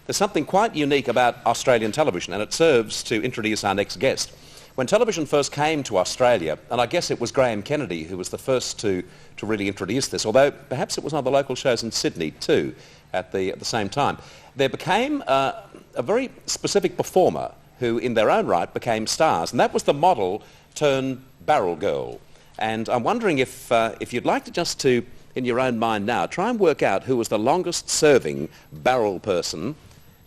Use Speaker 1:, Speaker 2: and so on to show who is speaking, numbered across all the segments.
Speaker 1: There's something quite unique about Australian television, and it serves to introduce our next guest. When television first came to Australia, and I guess it was Graham Kennedy who was the first to really introduce this, although perhaps it was on the local shows in Sydney too at the same time, there became a very specific performer who in their own right became stars, and that was the model turned barrel girl. And I'm wondering if you'd like to just to, in your own mind now, try and work out who was the longest serving barrel person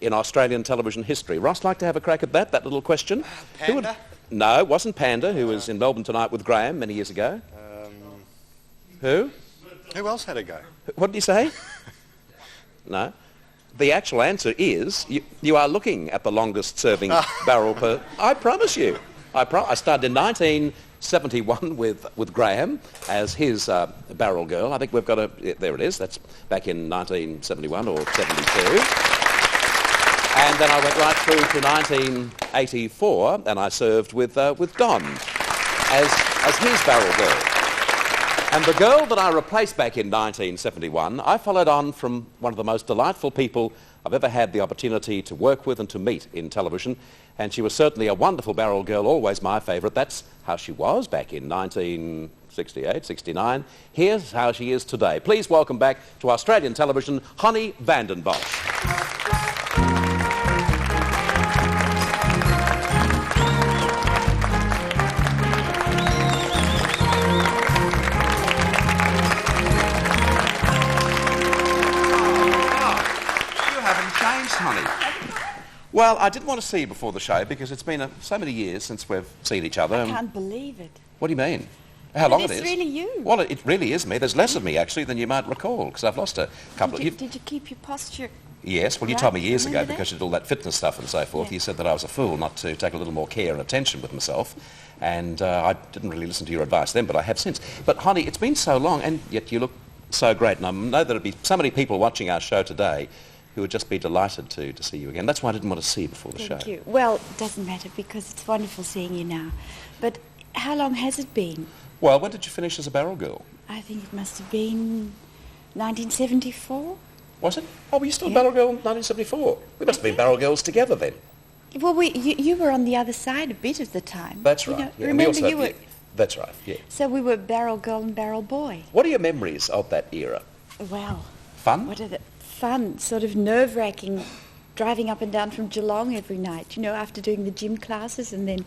Speaker 1: in Australian television history. Ross, like to have a crack at that little question?
Speaker 2: Panda?
Speaker 1: No, it wasn't Panda, who was in Melbourne Tonight with Graham many years ago. Who?
Speaker 2: Who else had a go?
Speaker 1: What did he say? No. The actual answer is, you are looking at the longest serving barrel person. I promise you. I started in 1971 with Graham as his barrel girl. I think we've got there it is, that's back in 1971 or 72. And then I went right through to 1984, and I served with Don as his barrel girl. And the girl that I replaced back in 1971, I followed on from one of the most delightful people I've ever had the opportunity to work with and to meet in television. And she was certainly a wonderful barrel girl, always my favourite. That's how she was back in 1968, 69. Here's how she is today. Please welcome back to Australian television, Honnie Van Den Bosch. Well, I didn't want to see you before the show because it's been so many years since we've seen each other.
Speaker 3: I can't believe it.
Speaker 1: What do you mean? How long it is?
Speaker 3: It's really you.
Speaker 1: Well, it really is me. There's less of me, actually, than you might recall, because I've lost a couple of...
Speaker 3: Did you keep your posture?
Speaker 1: Yes, well, you told me years ago, because you did all that fitness stuff and so forth, you said that I was a fool not to take a little more care and attention with myself, and I didn't really listen to your advice then, but I have since. But, Honnie, it's been so long, and yet you look so great, and I know there'll be so many people watching our show today who would just be delighted to see you again. That's why I didn't want to see you before the show.
Speaker 3: Thank you. Well, it doesn't matter because it's wonderful seeing you now. But how long has it been?
Speaker 1: Well, when did you finish as a barrel girl?
Speaker 3: I think it must have been 1974.
Speaker 1: Was it? Oh, were you still a barrel girl in 1974? We must have been barrel girls together then.
Speaker 3: Well, you were on the other side a bit of the time.
Speaker 1: That's right.
Speaker 3: You know,
Speaker 1: yeah.
Speaker 3: remember you were...
Speaker 1: That's right, yeah.
Speaker 3: So we were barrel girl and barrel boy.
Speaker 1: What are your memories of that era?
Speaker 3: Well...
Speaker 1: Fun?
Speaker 3: What are the... Fun, sort of nerve-wracking, driving up and down from Geelong every night, you know, after doing the gym classes and then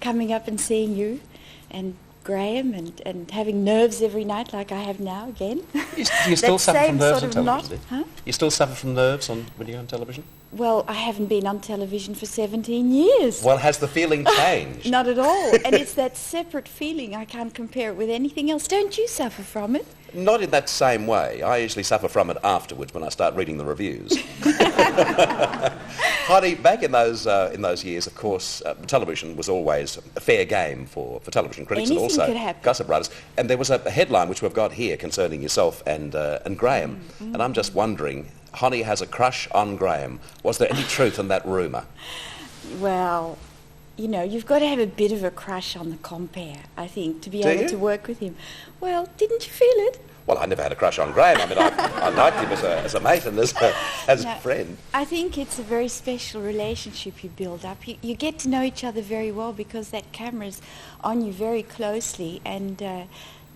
Speaker 3: coming up and seeing you and Graham and having nerves every night like I have now again.
Speaker 1: You still suffer from nerves on television?
Speaker 3: Huh?
Speaker 1: You still suffer from nerves when you're on television?
Speaker 3: Well, I haven't been on television for 17 years.
Speaker 1: Well, has the feeling changed?
Speaker 3: Not at all. And it's that separate feeling. I can't compare it with anything else. Don't you suffer from it?
Speaker 1: Not in that same way. I usually suffer from it afterwards when I start reading the reviews. Honnie, back in those years, of course, television was always a fair game for television critics.
Speaker 3: Anything
Speaker 1: and also
Speaker 3: could happen.
Speaker 1: gossip writers. And there was a headline which we've got here concerning yourself and Graham. And I'm just wondering, Honnie has a crush on Graham. Was there any truth in that rumour?
Speaker 3: Well, you know, you've got to have a bit of a crush on the compere, I think, to be able to work with him. Well, didn't you feel it?
Speaker 1: Well, I never had a crush on Graham. I mean, I liked him as a mate and as a friend.
Speaker 3: I think it's a very special relationship you build up. You get to know each other very well because that camera's on you very closely, and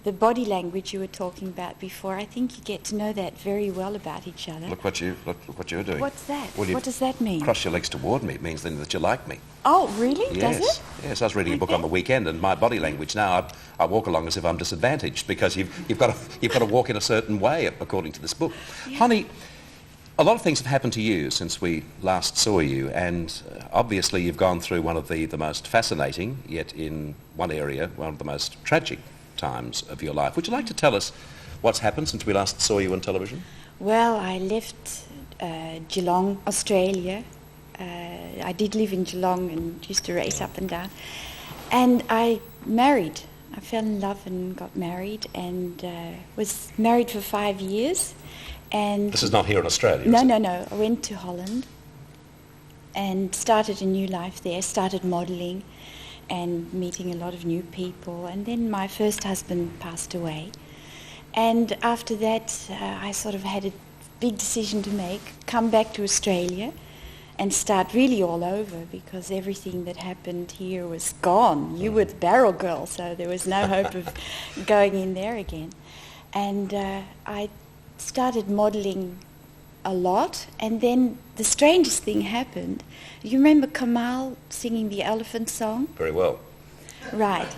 Speaker 3: the body language you were talking about before, I think you get to know that very well about each other.
Speaker 1: Look what you're doing.
Speaker 3: What's that?
Speaker 1: Well,
Speaker 3: what does that mean?
Speaker 1: Cross your legs toward me. It means then that you like me.
Speaker 3: Oh, really?
Speaker 1: Yes.
Speaker 3: Does it?
Speaker 1: Yes, I was reading a book on the weekend, and my body language now, I walk along as if I'm disadvantaged because you've got to walk in a certain way according to this book. Yeah. Honnie, a lot of things have happened to you since we last saw you, and obviously you've gone through one of the most fascinating, yet in one area, one of the most tragic times of your life. Would you like to tell us what's happened since we last saw you on television?
Speaker 3: Well, I left Geelong, Australia. I did live in Geelong and used to race up and down. And I married. I fell in love and got married and was married for 5 years. And
Speaker 1: this is not here in Australia,
Speaker 3: No,
Speaker 1: is it?
Speaker 3: no. I went to Holland and started a new life there, started modelling. and meeting a lot of new people. And then my first husband passed away. And after that, I sort of had a big decision to make, come back to Australia and start really all over, because everything that happened here was gone. You were the barrel girl, so there was no hope of going in there again. And I started modelling a lot, and then the strangest thing happened. You remember Kamal singing the elephant song?
Speaker 1: Very well.
Speaker 3: Right.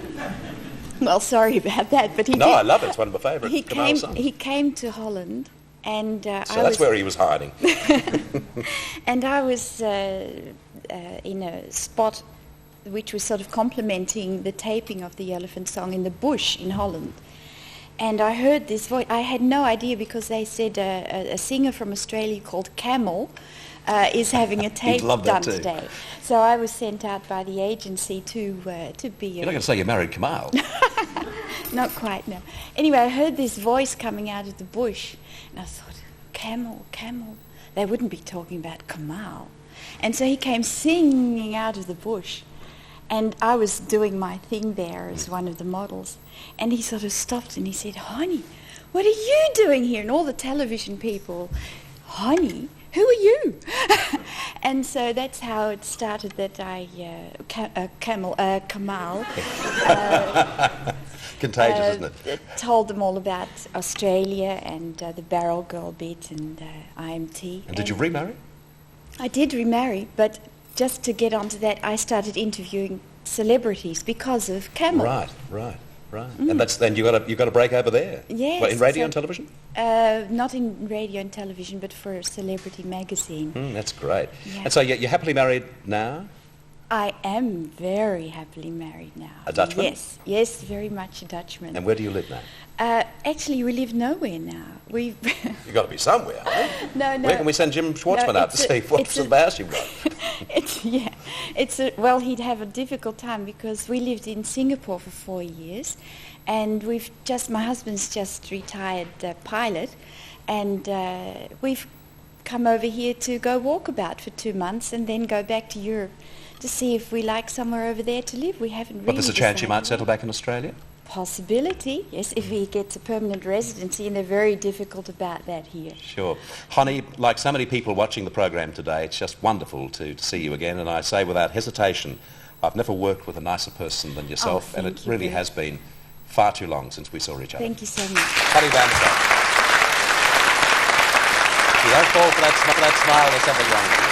Speaker 3: Well, sorry about that, but he did.
Speaker 1: I love it. It's one of my favourite Kamal songs.
Speaker 3: He came to Holland, and
Speaker 1: so that's where he was hiding.
Speaker 3: And I was in a spot which was sort of complementing the taping of the elephant song in the bush in Holland. And I heard this voice. I had no idea, because they said a singer from Australia called Camel is having a tape done today. So I was sent out by the agency to be...
Speaker 1: You're not going to say you married Kamal.
Speaker 3: Not quite, no. Anyway, I heard this voice coming out of the bush, and I thought, Camel, Camel. They wouldn't be talking about Kamal. And so he came singing out of the bush, and I was doing my thing there as one of the models. And he sort of stopped and he said, Honnie, what are you doing here? And all the television people, Honnie, who are you? And so that's how it started, that I, Kamal,
Speaker 1: contagious, isn't it?
Speaker 3: Told them all about Australia and the barrel girl bit and IMT.
Speaker 1: And did you remarry?
Speaker 3: I did remarry, but just to get onto that, I started interviewing celebrities because of Camel.
Speaker 1: Right. And then you got a break over there.
Speaker 3: Yes.
Speaker 1: What, in radio and television?
Speaker 3: Not in radio and television, but for a celebrity magazine.
Speaker 1: That's great.
Speaker 3: Yeah.
Speaker 1: And so you're happily married now?
Speaker 3: I am very happily married now.
Speaker 1: A Dutchman?
Speaker 3: Yes, very much a Dutchman.
Speaker 1: And where do you live now?
Speaker 3: Actually, we live nowhere now. You've
Speaker 1: got to be somewhere, haven't you?
Speaker 3: No.
Speaker 1: Where can we send Jim Schwartzman out to see what's the house you've got?
Speaker 3: Well, he'd have a difficult time, because we lived in Singapore for 4 years, and my husband's just retired pilot, and we've come over here to go walkabout for 2 months and then go back to Europe to see if we like somewhere over there to live. We haven't really.
Speaker 1: But there's a chance you might settle back in Australia?
Speaker 3: Possibility, yes, if he gets a permanent residency, and they're very difficult about that here.
Speaker 1: Sure. Honnie, like so many people watching the program today, it's just wonderful to see you again, and I say without hesitation, I've never worked with a nicer person than yourself, and it really has been far too long since we saw each other.
Speaker 3: Thank you so much.
Speaker 1: Honnie Van Den Bosch. You don't fall for that smile, there's something wrong with you.